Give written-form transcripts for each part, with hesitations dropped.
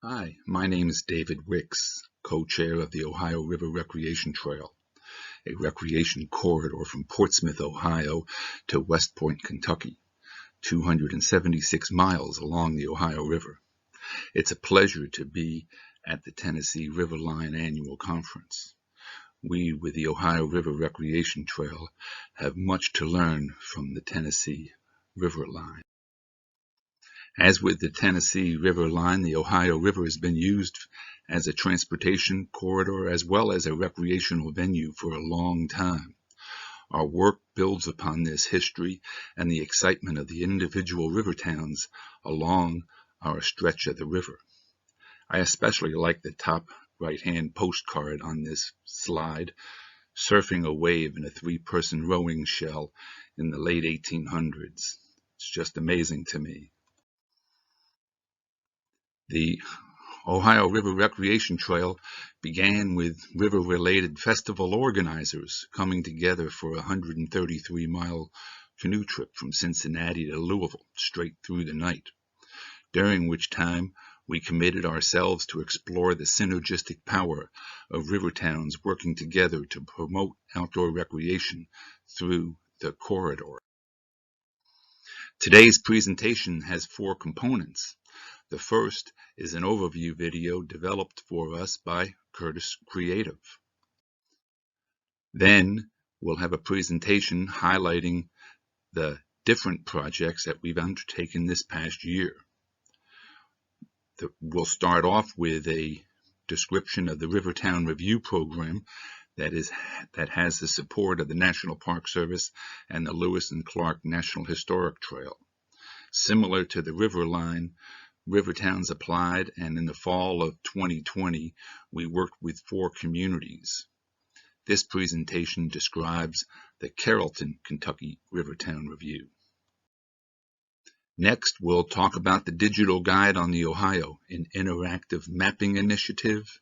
Hi, my name is David Wicks, co-chair of the Ohio River Recreation Trail, a recreation corridor from Portsmouth, Ohio to West Point, Kentucky, 276 miles along the Ohio River. It's a pleasure to be at the Tennessee Riverline Annual Conference. We, with the Ohio River Recreation Trail, have much to learn from the Tennessee Riverline. As with the Tennessee Riverline, the Ohio River has been used as a transportation corridor as well as a recreational venue for a long time. Our work builds upon this history and the excitement of the individual river towns along our stretch of the river. I especially like the top right-hand postcard on this slide, surfing a wave in a three-person rowing shell in the late 1800s. It's just amazing to me. The Ohio River Recreation Trail began with river-related festival organizers coming together for a 133-mile canoe trip from Cincinnati to Louisville, straight through the night, during which time we committed ourselves to explore the synergistic power of river towns working together to promote outdoor recreation through the corridor. Today's presentation has 4 components. The first is an overview video developed for us by Curtis Creative. Then we'll have a presentation highlighting the different projects that we've undertaken this past year. We'll start off with a description of the Rivertown Review Program that has the support of the National Park Service and the Lewis and Clark National Historic Trail. Similar to the Riverline, Rivertowns applied, and in the fall of 2020, we worked with 4 communities. This presentation describes the Carrollton, Kentucky Rivertown Review. Next, we'll talk about the Digital Guide on the Ohio, an interactive mapping initiative.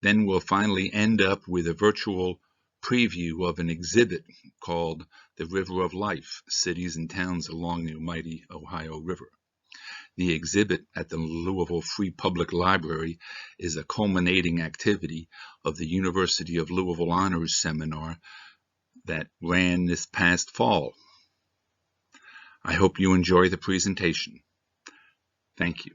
Then we'll finally end up with a virtual preview of an exhibit called The River of Life, Cities and Towns Along the Mighty Ohio River. The exhibit at the Louisville Free Public Library is a culminating activity of the University of Louisville Honors Seminar that ran this past fall. I hope you enjoy the presentation. Thank you.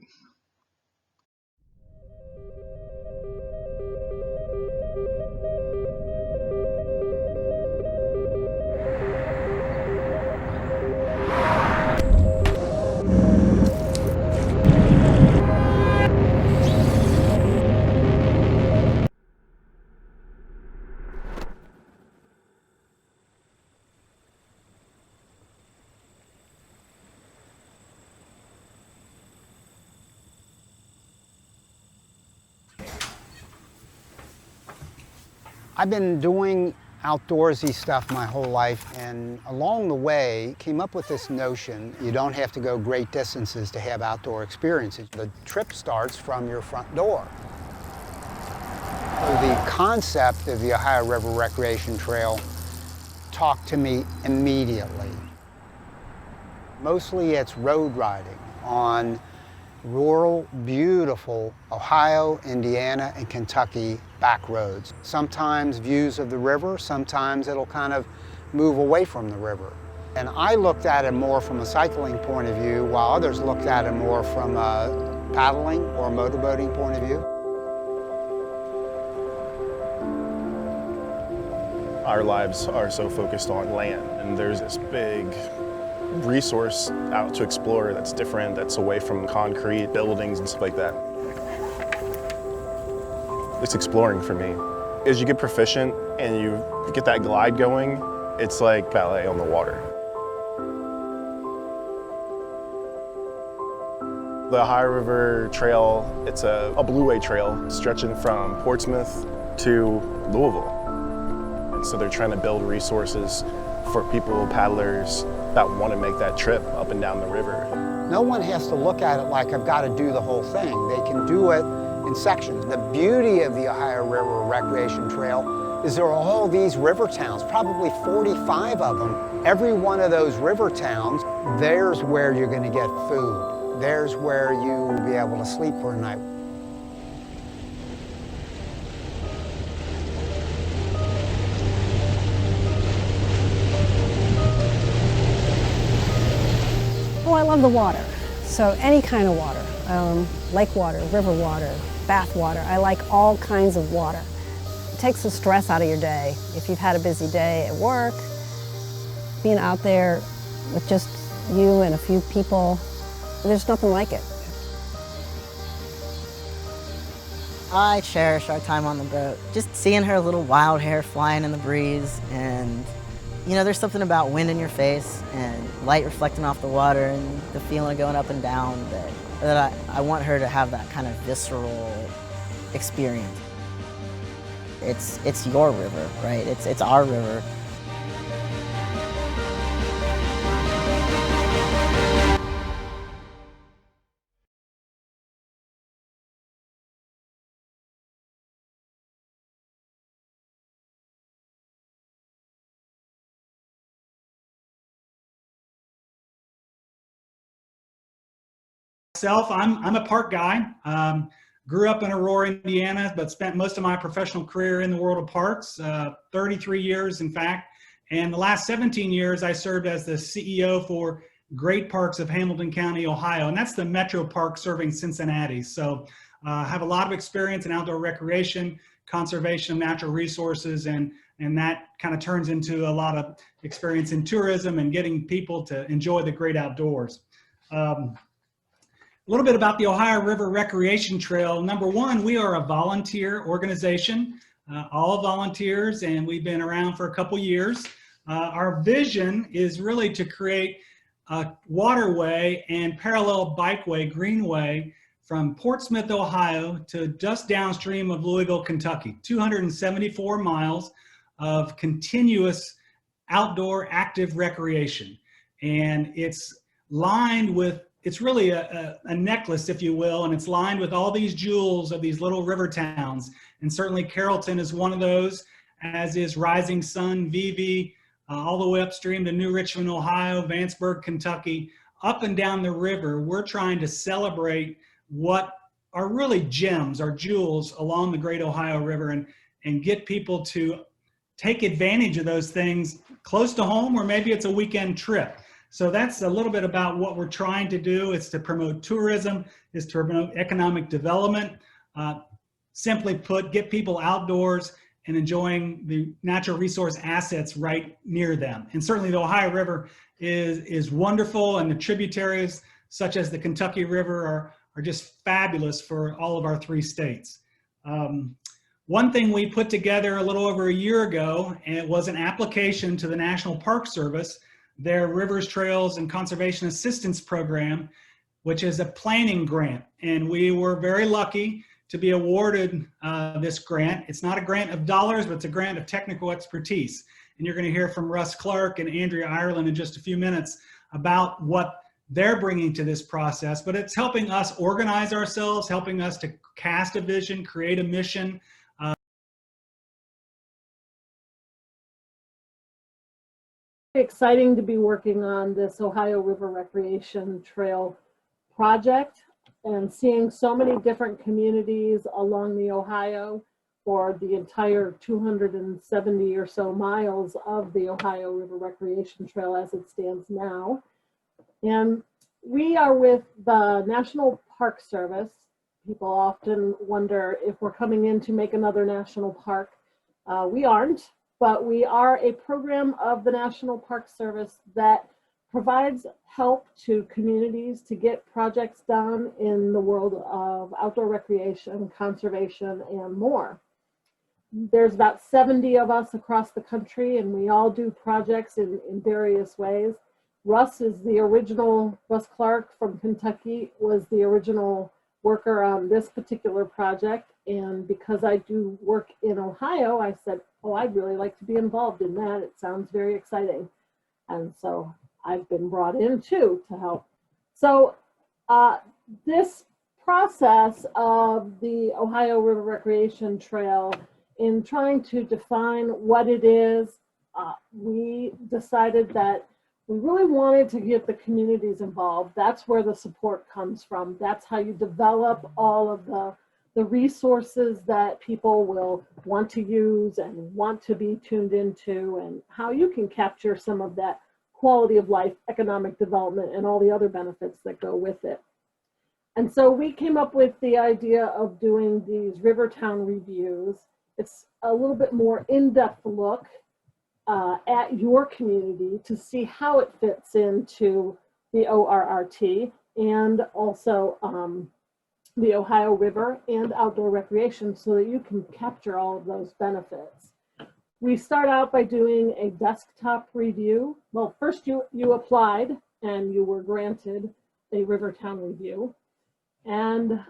I've been doing outdoorsy stuff my whole life, and along the way came up with this notion you don't have to go great distances to have outdoor experiences. The trip starts from your front door. So the concept of the Ohio River Recreation Trail talked to me immediately. Mostly it's road riding on rural, beautiful Ohio, Indiana, and Kentucky back roads. Sometimes views of the river, sometimes it'll kind of move away from the river. And I looked at it more from a cycling point of view, while others looked at it more from a paddling or motorboating point of view. Our lives are so focused on land, and there's this big resource out to explore that's different, that's away from concrete buildings and stuff like that. It's exploring for me. As you get proficient and you get that glide going, it's like ballet on the water. The Ohio River Trail, it's a blueway trail stretching from Portsmouth to Louisville. And so they're trying to build resources for people, paddlers, that want to make that trip up and down the river. No one has to look at it like I've got to do the whole thing. They can do it in sections. The beauty of the Ohio River Recreation Trail is there are all these river towns, probably 45 of them. Every one of those river towns, there's where you're going to get food. there's where you will be able to sleep for a night. Oh, I love the water. So any kind of water, lake water, river water, bath water. I like all kinds of water. It takes the stress out of your day. If you've had a busy day at work, being out there with just you and a few people, there's nothing like it. I cherish our time on the boat. Just seeing her little wild hair flying in the breeze, and you know, there's something about wind in your face and light reflecting off the water and the feeling of going up and down that I want her to have that kind of visceral experience. It's your river, right? It's our river. Myself, I'm a park guy. Grew up in Aurora, Indiana, but spent most of my professional career in the world of parks, 33 years in fact. And the last 17 years, I served as the CEO for Great Parks of Hamilton County, Ohio. And that's the metro park serving Cincinnati. So I have a lot of experience in outdoor recreation, conservation of natural resources, and that kind of turns into a lot of experience in tourism and getting people to enjoy the great outdoors. A little bit about the Ohio River Recreation Trail. Number one, we are a volunteer organization, all volunteers, and we've been around for a couple years. Our vision is really to create a waterway and parallel bikeway, greenway, from Portsmouth, Ohio to just downstream of Louisville, Kentucky. 274 miles of continuous outdoor active recreation. And it's lined with, it's really a necklace, if you will, and it's lined with all these jewels of these little river towns. And certainly Carrollton is one of those, as is Rising Sun, Vevey, all the way upstream to New Richmond, Ohio, Vanceburg, Kentucky, up and down the river. We're trying to celebrate what are really gems, are jewels along the Great Ohio River, and get people to take advantage of those things close to home, or maybe it's a weekend trip. So that's a little bit about what we're trying to do. It's to promote tourism, is to promote economic development. Simply put, get people outdoors and enjoying the natural resource assets right near them. And certainly the Ohio River is wonderful, and the tributaries such as the Kentucky River are just fabulous for all of our three states. One thing we put together a little over a year ago, and it was an application to the National Park Service, their Rivers, Trails, and Conservation Assistance Program, which is a planning grant. And we were very lucky to be awarded this grant. It's not a grant of dollars, but it's a grant of technical expertise. And you're going to hear from Russ Clark and Andrea Ireland in just a few minutes about what they're bringing to this process. But it's helping us organize ourselves, helping us to cast a vision, create a mission. Exciting to be working on this Ohio River Recreation Trail project and seeing so many different communities along the Ohio, for the entire 270 or so miles of the Ohio River Recreation Trail as it stands now. And we are with the National Park Service. People often wonder if we're coming in to make another national park. We aren't. But we are a program of the National Park Service that provides help to communities to get projects done in the world of outdoor recreation, conservation, and more. There's about 70 of us across the country, and we all do projects in various ways. Russ Clark from Kentucky was the original worker on this particular project. And because I do work in Ohio, I said, oh, I'd really like to be involved in that. It sounds very exciting. And so I've been brought in too to help. So this process of the Ohio River Recreation Trail, in trying to define what it is, we decided that we really wanted to get the communities involved. That's where the support comes from. That's how you develop all of the resources that people will want to use and want to be tuned into, and how you can capture some of that quality of life, economic development, and all the other benefits that go with it. And so we came up with the idea of doing these Rivertown reviews. It's a little bit more in-depth look at your community to see how it fits into the ORRT and also the Ohio River and outdoor recreation, so that you can capture all of those benefits. We start out by doing a desktop review. Well, first you applied and you were granted a Rivertown review. And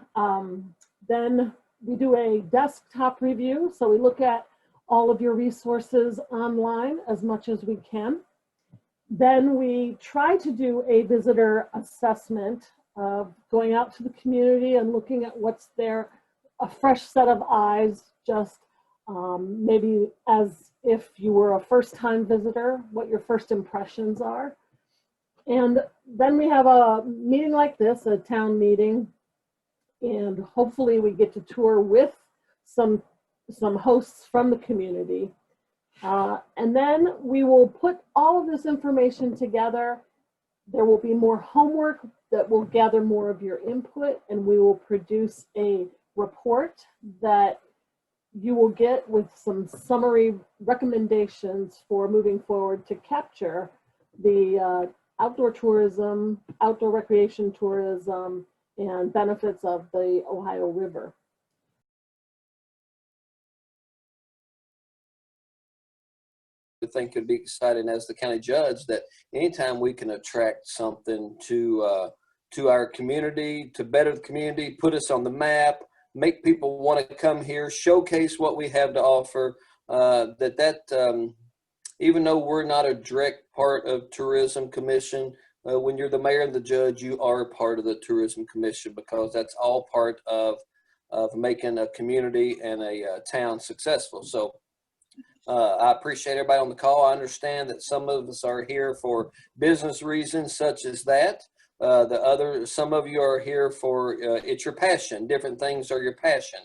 then we do a desktop review. So we look at all of your resources online as much as we can. Then we try to do a visitor assessment of going out to the community and looking at what's there, a fresh set of eyes, just maybe as if you were a first-time visitor, what your first impressions are. And then we have a meeting like this, a town meeting, and hopefully we get to tour with some hosts from the community. And then we will put all of this information together. There will be more homework that will gather more of your input, and we will produce a report that you will get with some summary recommendations for moving forward to capture the outdoor tourism, outdoor recreation tourism, and benefits of the Ohio River. I think could be exciting as the county judge that anytime we can attract something to our community, to better the community, put us on the map, make people want to come here, showcase what we have to offer, even though we're not a direct part of Tourism Commission, when you're the mayor and the judge, you are part of the Tourism Commission, because that's all part of making a community and a town successful. So I appreciate everybody on the call. I understand that some of us are here for business reasons such as that. Some of you are here for, it's your passion. Different things are your passion.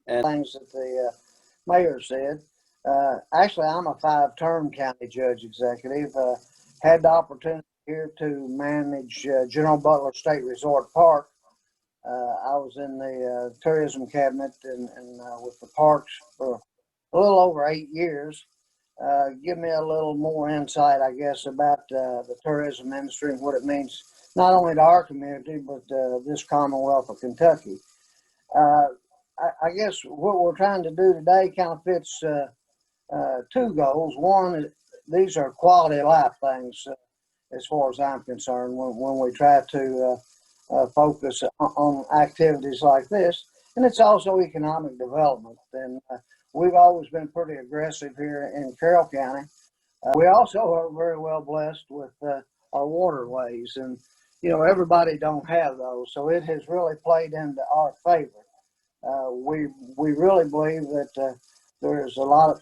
And things that the mayor said. Actually, I'm a 5-term county judge executive. Had the opportunity here to manage General Butler State Resort Park. I was in the tourism cabinet and with the parks for a little over 8 years. Give me a little more insight, I guess, about the tourism industry and what it means not only to our community, but this Commonwealth of Kentucky. I guess what we're trying to do today kind of fits two goals. One, these are quality of life things as far as I'm concerned when we try to focus on activities like this. And it's also economic development. And we've always been pretty aggressive here in Carroll County. We also are very well blessed with our waterways, and everybody don't have those, so it has really played into our favor. We really believe that there's a lot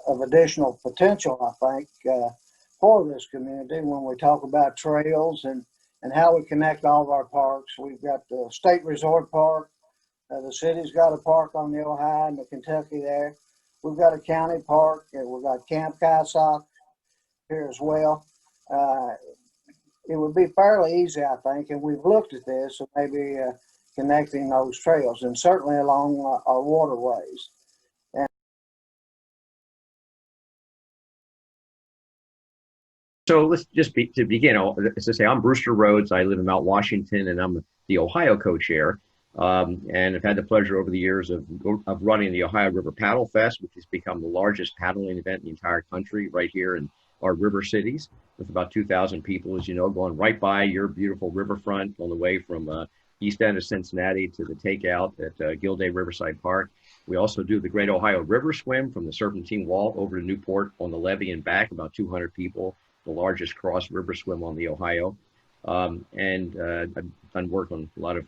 of additional potential, I think, for this community when we talk about trails and how we connect all of our parks. We've got the State Resort Park. The city's got a park on the Ohio and the Kentucky there. We've got a county park, and we've got Camp Kysok here as well. It would be fairly easy, I think, and we've looked at this, so maybe connecting those trails, and certainly along our waterways. So let's just to begin, as I say, I'm Brewster Rhodes. I live in Mount Washington, and I'm the Ohio co-chair. And I've had the pleasure over the years of running the Ohio River Paddle Fest, which has become the largest paddling event in the entire country right here in our river cities, with about 2,000 people, as you know, going right by your beautiful riverfront on the way from east end of Cincinnati to the takeout at Gilday Riverside Park. We also do the Great Ohio River Swim from the Serpentine Wall over to Newport on the levee and back, about 200 people, the largest cross river swim on the Ohio. And I've done work on a lot of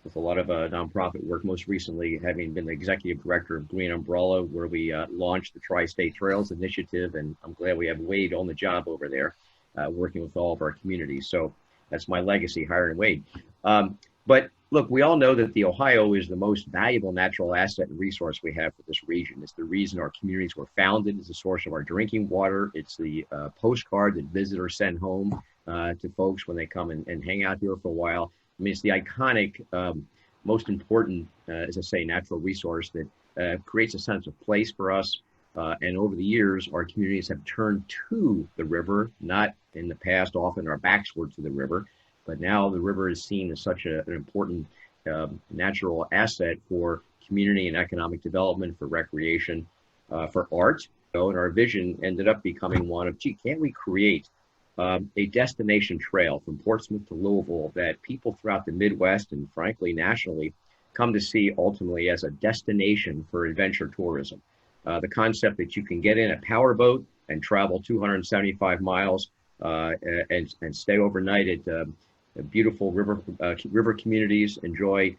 nonprofit work, most recently having been the executive director of Green Umbrella, where we launched the Tri-State Trails Initiative, and I'm glad we have Wade on the job over there. working with all of our communities. So that's my legacy, Hiram and Wade. But look, we all know that the Ohio is the most valuable natural asset and resource we have for this region. It's the reason our communities were founded. It's the source of our drinking water. It's the postcard that visitors send home to folks when they come and hang out here for a while. I mean, it's the iconic, most important, as I say, natural resource that creates a sense of place for us. And over the years, our communities have turned to the river, not in the past, often our backs were to the river. But now the river is seen as such an important natural asset for community and economic development, for recreation, for art. So, and our vision ended up becoming one of, gee, can't we create a destination trail from Portsmouth to Louisville that people throughout the Midwest and frankly nationally come to see ultimately as a destination for adventure tourism. The concept that you can get in a powerboat and travel 275 miles and stay overnight at beautiful river communities, enjoy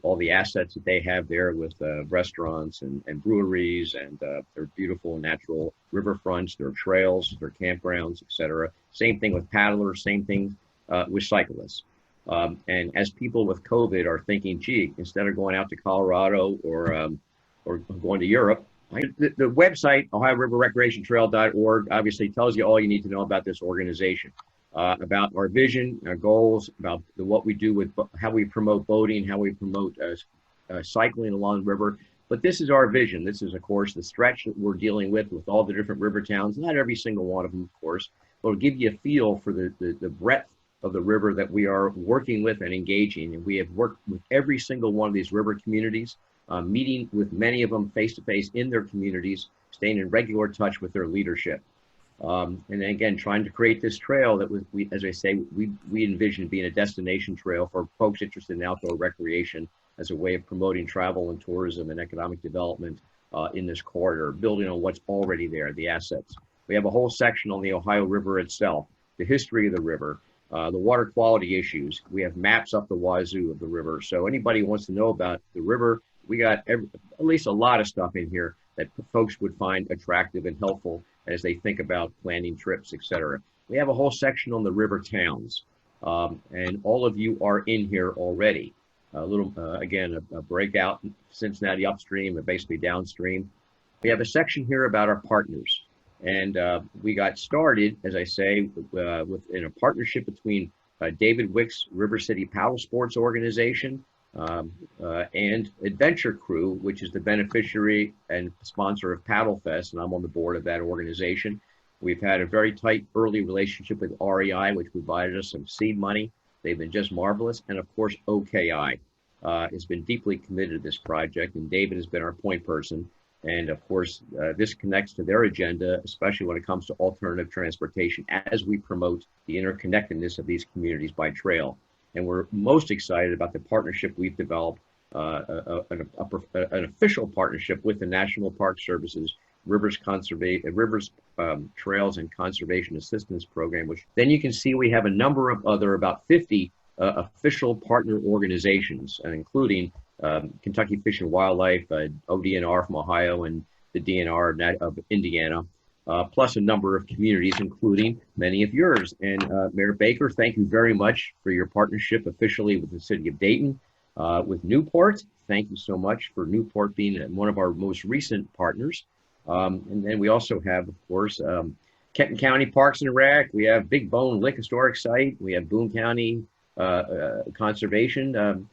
all the assets that they have there with restaurants and breweries and their beautiful natural riverfronts, their trails, their campgrounds, etc. Same thing with paddlers, same thing with cyclists. And as people with COVID are thinking, gee, instead of going out to Colorado or going to Europe, the website, OhioRiverRecreationTrail.org, obviously tells you all you need to know about this organization. About our vision, our goals, about what we do with how we promote boating, how we promote cycling along the river. But this is our vision. This is, of course, the stretch that we're dealing with all the different river towns. Not every single one of them, of course, but it'll give you a feel for the breadth of the river that we are working with and engaging. And we have worked with every single one of these river communities, meeting with many of them face-to-face in their communities, staying in regular touch with their leadership. And again, trying to create this trail that as I say, we envision being a destination trail for folks interested in outdoor recreation as a way of promoting travel and tourism and economic development in this corridor, building on what's already there, the assets. We have a whole section on the Ohio River itself, the history of the river, the water quality issues. We have maps up the wazoo of the river. So anybody who wants to know about the river, we got at least a lot of stuff in here that folks would find attractive and helpful as they think about planning trips, etc. We have a whole section on the river towns, and all of you are in here already. A little, again, a breakout, Cincinnati upstream and basically downstream. We have a section here about our partners, and we got started, as I say, in a partnership between David Wick's River City Paddle Sports Organization and Adventure Crew, which is the beneficiary and sponsor of Paddle Fest, and I'm on the board of that organization. We've had a very tight early relationship with REI, which provided us some seed money. They've been just marvelous. And of course, OKI has been deeply committed to this project, and David has been our point person. And of course, this connects to their agenda, especially when it comes to alternative transportation, as we promote the interconnectedness of these communities by trail. And we're most excited about the partnership we've developed, an official partnership with the National Park Service's Rivers Trails and Conservation Assistance Program, which then you can see we have a number of other, about 50 official partner organizations, including Kentucky Fish and Wildlife, ODNR from Ohio, and the DNR of Indiana. Plus a number of communities, including many of yours. And Mayor Baker, thank you very much for your partnership officially with the city of Dayton, with Newport. Thank you so much for Newport being one of our most recent partners. And then we also have, of course, Kenton County Parks and Rec. We have Big Bone Lick Historic Site. We have Boone County Conservation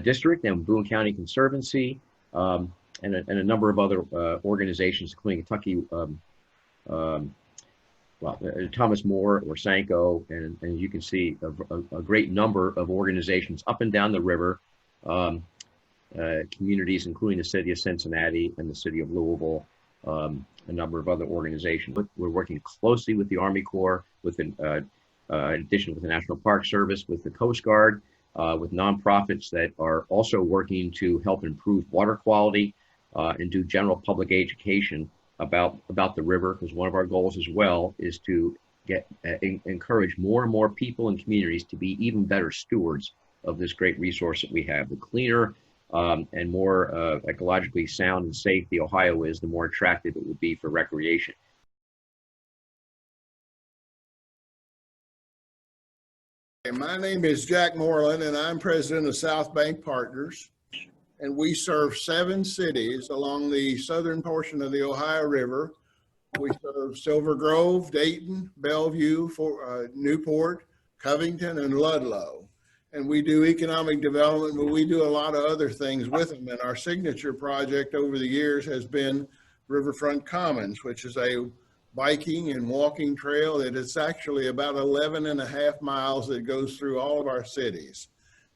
District and Boone County Conservancy, and a number of other organizations, including Kentucky Thomas More or Sanko, and you can see a great number of organizations up and down the river, communities, including the city of Cincinnati and the city of Louisville, a number of other organizations. We're working closely with the Army Corps, in addition with the National Park Service, with the Coast Guard, with nonprofits that are also working to help improve water quality and do general public education about the river, because one of our goals as well is to encourage more and more people and communities to be even better stewards of this great resource that we have. The cleaner and more ecologically sound and safe the Ohio is, the more attractive it will be for recreation. My name is Jack Moreland, and I'm president of South Bank Partners, and we serve 7 cities along the southern portion of the Ohio River. We serve Silver Grove, Dayton, Bellevue, Newport, Covington, and Ludlow. And we do economic development, but we do a lot of other things with them. And our signature project over the years has been Riverfront Commons, which is a biking and walking trail that is actually about 11.5 miles that goes through all of our cities.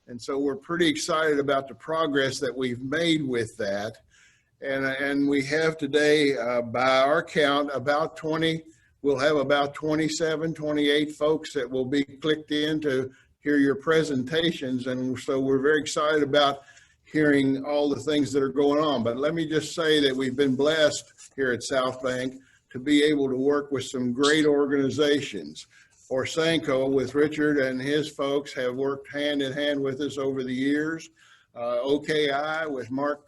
And so we're pretty excited about the progress that we've made with that. And we have today, by our count, about 20, we'll have about 27, 28 folks that will be clicked in to hear your presentations. And so we're very excited about hearing all the things that are going on. But let me just say that we've been blessed here at South Bank to be able to work with some great organizations. Orsanco, with Richard and his folks, have worked hand in hand with us over the years. OKI with Mark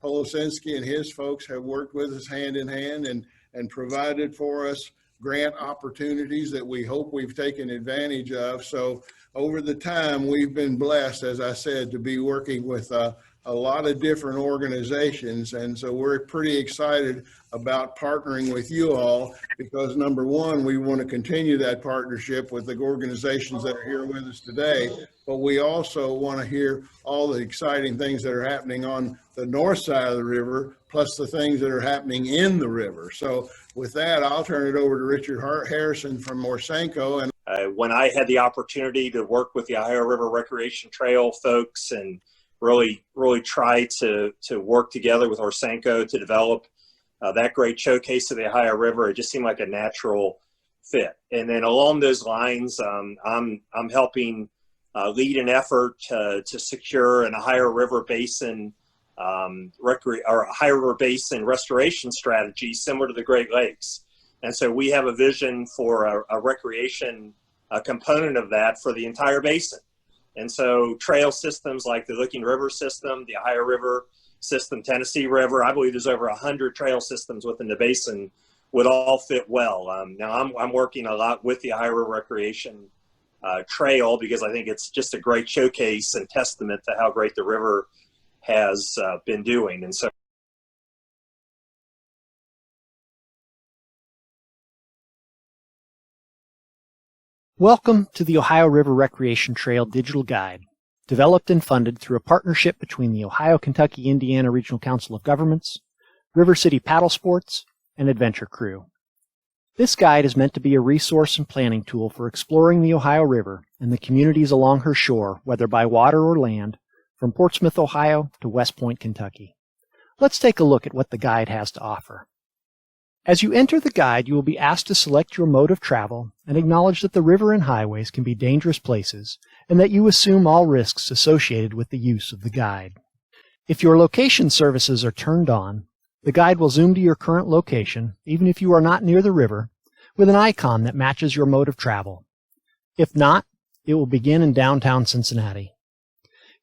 Polosinski and his folks have worked with us hand in hand and provided for us grant opportunities that we hope we've taken advantage of. So over the time, we've been blessed, as I said, to be working with a lot of different organizations. And so we're pretty excited about partnering with you all because, number one, we want to continue that partnership with the organizations that are here with us today, but we also want to hear all the exciting things that are happening on the north side of the river, plus the things that are happening in the river. So with that, I'll turn it over to Richard Harrison from Orsanco. When I had the opportunity to work with the Ohio River Recreation Trail folks and really try to work together with Orsanco to develop that great showcase of the Ohio River, it just seemed like a natural fit. And then along those lines, I'm helping lead an effort to secure an Ohio River Basin Ohio River Basin restoration strategy similar to the Great Lakes. And so we have a vision for a recreation component of that for the entire basin. And so trail systems like the Licking River system, the Ohio River system, Tennessee River, I believe there's over 100 trail systems within the basin would all fit well. Now I'm working a lot with the Ohio River Recreation Trail because I think it's just a great showcase and testament to how great the river has been doing. And so Welcome to the Ohio River Recreation Trail Digital Guide, developed and funded through a partnership between the Ohio, Kentucky, Indiana Regional Council of Governments, River City Paddle Sports, and Adventure Crew. This guide is meant to be a resource and planning tool for exploring the Ohio River and the communities along her shore, whether by water or land, from Portsmouth, Ohio to West Point, Kentucky. Let's take a look at what the guide has to offer. As you enter the guide, you will be asked to select your mode of travel and acknowledge that the river and highways can be dangerous places and that you assume all risks associated with the use of the guide. If your location services are turned on, the guide will zoom to your current location, even if you are not near the river, with an icon that matches your mode of travel. If not, it will begin in downtown Cincinnati.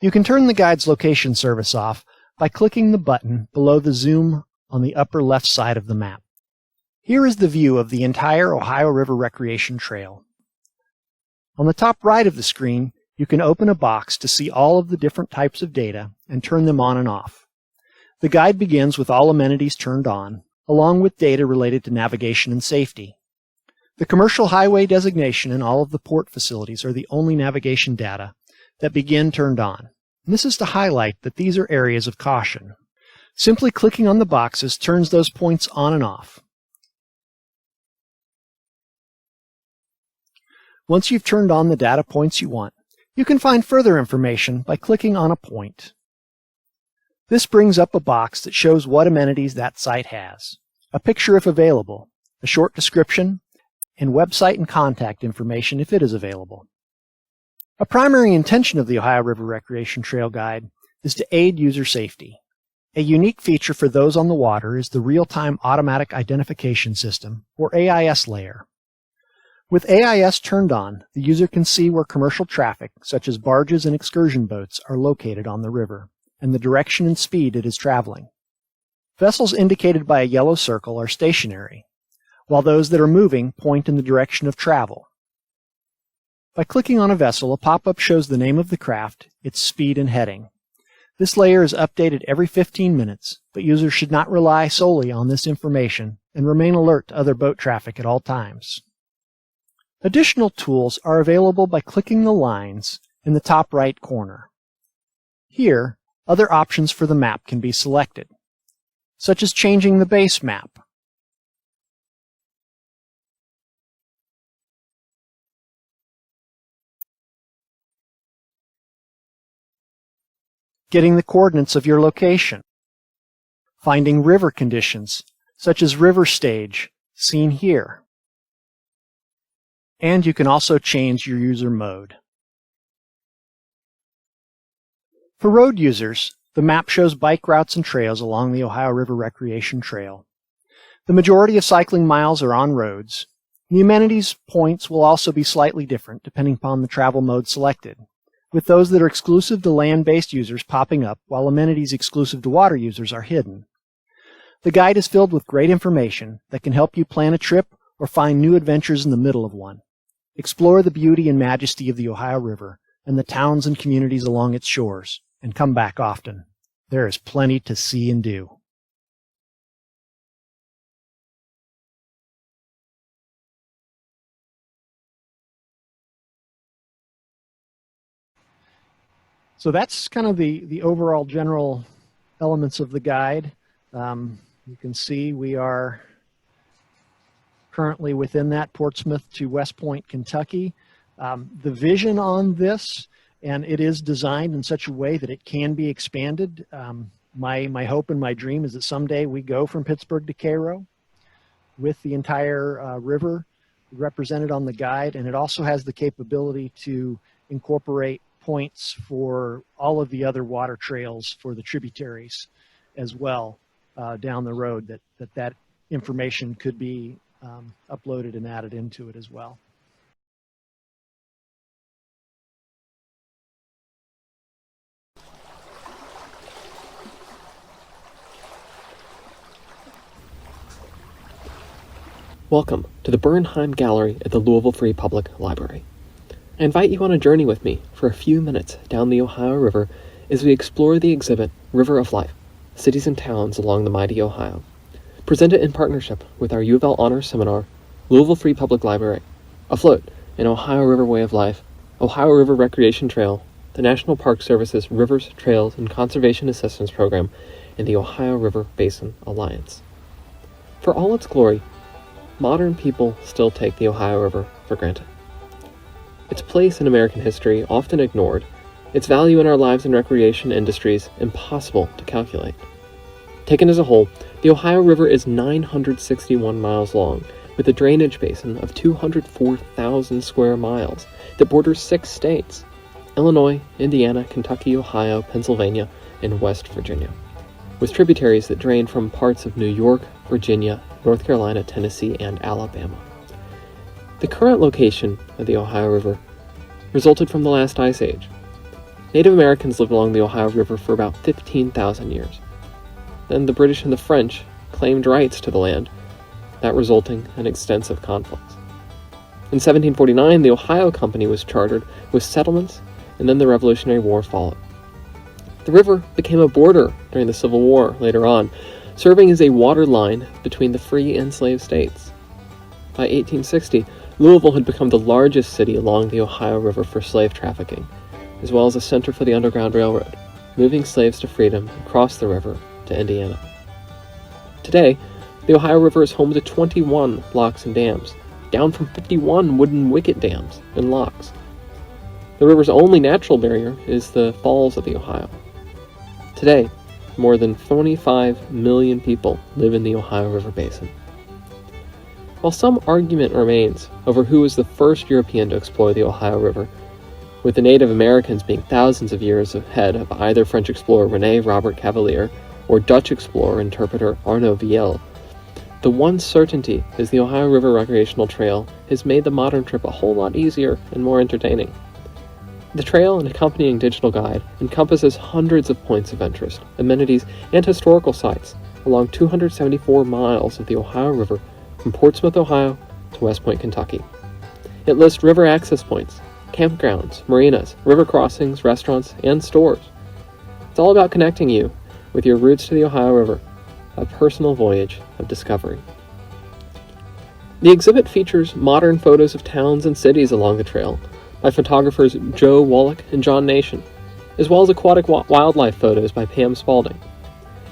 You can turn the guide's location service off by clicking the button below the zoom on the upper left side of the map. Here is the view of the entire Ohio River Recreation Trail. On the top right of the screen, you can open a box to see all of the different types of data and turn them on and off. The guide begins with all amenities turned on, along with data related to navigation and safety. The commercial highway designation and all of the port facilities are the only navigation data that begin turned on. And this is to highlight that these are areas of caution. Simply clicking on the boxes turns those points on and off. Once you've turned on the data points you want, you can find further information by clicking on a point. This brings up a box that shows what amenities that site has, a picture if available, a short description, and website and contact information if it is available. A primary intention of the Ohio River Recreation Trail Guide is to aid user safety. A unique feature for those on the water is the Real-Time Automatic Identification System, or AIS layer. With AIS turned on, the user can see where commercial traffic, such as barges and excursion boats, are located on the river, and the direction and speed it is traveling. Vessels indicated by a yellow circle are stationary, while those that are moving point in the direction of travel. By clicking on a vessel, a pop-up shows the name of the craft, its speed, and heading. This layer is updated every 15 minutes, but users should not rely solely on this information and remain alert to other boat traffic at all times. Additional tools are available by clicking the lines in the top right corner. Here, other options for the map can be selected, such as changing the base map, getting the coordinates of your location, finding river conditions, such as river stage, seen here. And you can also change your user mode. For road users, the map shows bike routes and trails along the Ohio River Recreation Trail. The majority of cycling miles are on roads. The amenities points will also be slightly different depending upon the travel mode selected, with those that are exclusive to land-based users popping up while amenities exclusive to water users are hidden. The guide is filled with great information that can help you plan a trip or find new adventures in the middle of one. Explore the beauty and majesty of the Ohio River and the towns and communities along its shores, and come back often. There is plenty to see and do. So that's kind of the overall general elements of the guide. You can see we are currently within that Portsmouth to West Point, Kentucky. The vision on this, and it is designed in such a way that it can be expanded. My hope and my dream is that someday we go from Pittsburgh to Cairo with the entire river represented on the guide, and it also has the capability to incorporate points for all of the other water trails for the tributaries as well down the road, that information could be uploaded and added into it as well. Welcome to the Bernheim Gallery at the Louisville Free Public Library. I invite you on a journey with me for a few minutes down the Ohio River as we explore the exhibit River of Life, Cities and Towns Along the Mighty Ohio, presented in partnership with our U of L Honors Seminar, Louisville Free Public Library, Afloat, an Ohio River Way of Life, Ohio River Recreation Trail, the National Park Service's Rivers, Trails, and Conservation Assistance Program, and the Ohio River Basin Alliance. For all its glory, modern people still take the Ohio River for granted. Its place in American history often ignored, its value in our lives and recreation industries impossible to calculate. Taken as a whole, the Ohio River is 961 miles long, with a drainage basin of 204,000 square miles that borders 6 states: Illinois, Indiana, Kentucky, Ohio, Pennsylvania, and West Virginia, with tributaries that drain from parts of New York, Virginia, North Carolina, Tennessee, and Alabama. The current location of the Ohio River resulted from the last ice age. Native Americans lived along the Ohio River for about 15,000 years. Then the British and the French claimed rights to the land, that resulting in extensive conflicts. In 1749, the Ohio Company was chartered with settlements, and then the Revolutionary War followed. The river became a border during the Civil War later on, serving as a water line between the free and slave states. By 1860, Louisville had become the largest city along the Ohio River for slave trafficking, as well as a center for the Underground Railroad, moving slaves to freedom across the river to Indiana. Today, the Ohio River is home to 21 locks and dams, down from 51 wooden wicket dams and locks. The river's only natural barrier is the Falls of the Ohio. Today, more than 25 million people live in the Ohio River Basin. While some argument remains over who was the first European to explore the Ohio River, with the Native Americans being thousands of years ahead of either French explorer René Robert Cavelier or Dutch explorer interpreter Arno Viel, the one certainty is the Ohio River Recreational Trail has made the modern trip a whole lot easier and more entertaining. The trail and accompanying digital guide encompasses hundreds of points of interest, amenities, and historical sites along 274 miles of the Ohio River from Portsmouth, Ohio to West Point, Kentucky. It lists river access points, campgrounds, marinas, river crossings, restaurants, and stores. It's all about connecting you with your roots to the Ohio River, a personal voyage of discovery. The exhibit features modern photos of towns and cities along the trail by photographers Joe Wallach and John Nation, as well as aquatic wildlife photos by Pam Spalding.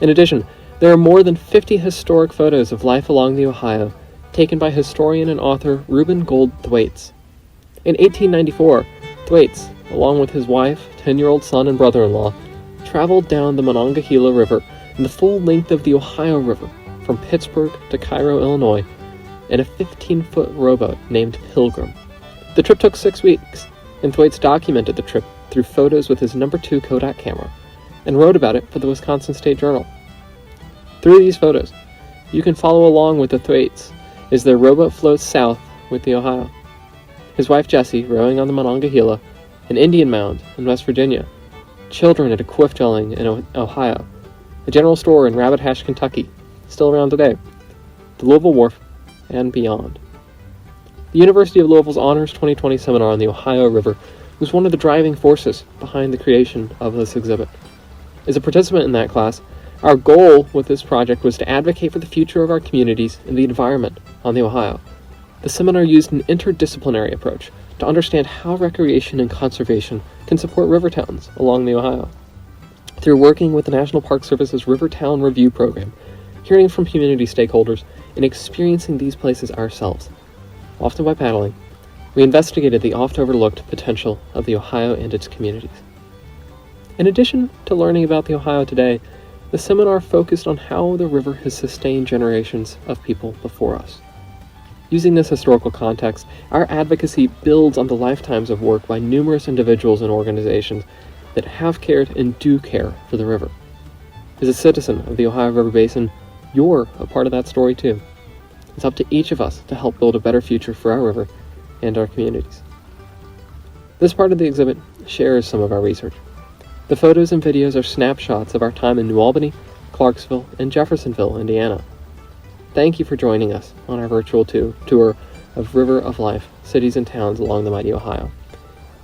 In addition, there are more than 50 historic photos of life along the Ohio taken by historian and author Reuben Gold Thwaites. In 1894, Thwaites, along with his wife, 10-year-old son, and brother-in-law, traveled down the Monongahela River in the full length of the Ohio River from Pittsburgh to Cairo, Illinois, in a 15-foot rowboat named Pilgrim. The trip took 6 weeks, and Thwaites documented the trip through photos with his No. 2 Kodak camera and wrote about it for the Wisconsin State Journal. Through these photos, you can follow along with the Thwaites as their rowboat floats south with the Ohio. His wife Jessie rowing on the Monongahela, an Indian mound in West Virginia, children at a quiff dwelling in Ohio, a general store in Rabbit Hash, Kentucky, still around today, the Louisville Wharf, and beyond. The University of Louisville's Honors 2020 seminar on the Ohio River was one of the driving forces behind the creation of this exhibit. As a participant in that class, our goal with this project was to advocate for the future of our communities and the environment on the Ohio. The seminar used an interdisciplinary approach to understand how recreation and conservation can support river towns along the Ohio. Through working with the National Park Service's River Town Review Program, hearing from community stakeholders, and experiencing these places ourselves, often by paddling, we investigated the oft-overlooked potential of the Ohio and its communities. In addition to learning about the Ohio today, the seminar focused on how the river has sustained generations of people before us. Using this historical context, our advocacy builds on the lifetimes of work by numerous individuals and organizations that have cared and do care for the river. As a citizen of the Ohio River Basin, you're a part of that story too. It's up to each of us to help build a better future for our river and our communities. This part of the exhibit shares some of our research. The photos and videos are snapshots of our time in New Albany, Clarksville, and Jeffersonville, Indiana. Thank you for joining us on our virtual tour of River of Life, cities and towns along the mighty Ohio.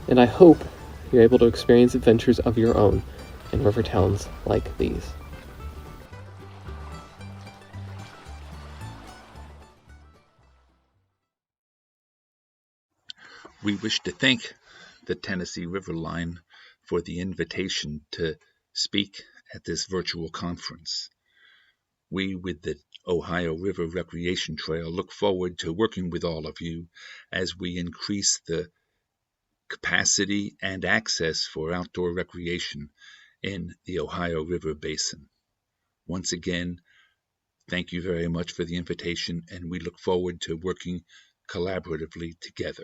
And I hope you're able to experience adventures of your own in river towns like these. We wish to thank the Tennessee Riverline for the invitation to speak at this virtual conference. We, with the Ohio River Recreation Trail, look forward to working with all of you as we increase the capacity and access for outdoor recreation in the Ohio River Basin. Once again, thank you very much for the invitation, and we look forward to working collaboratively together.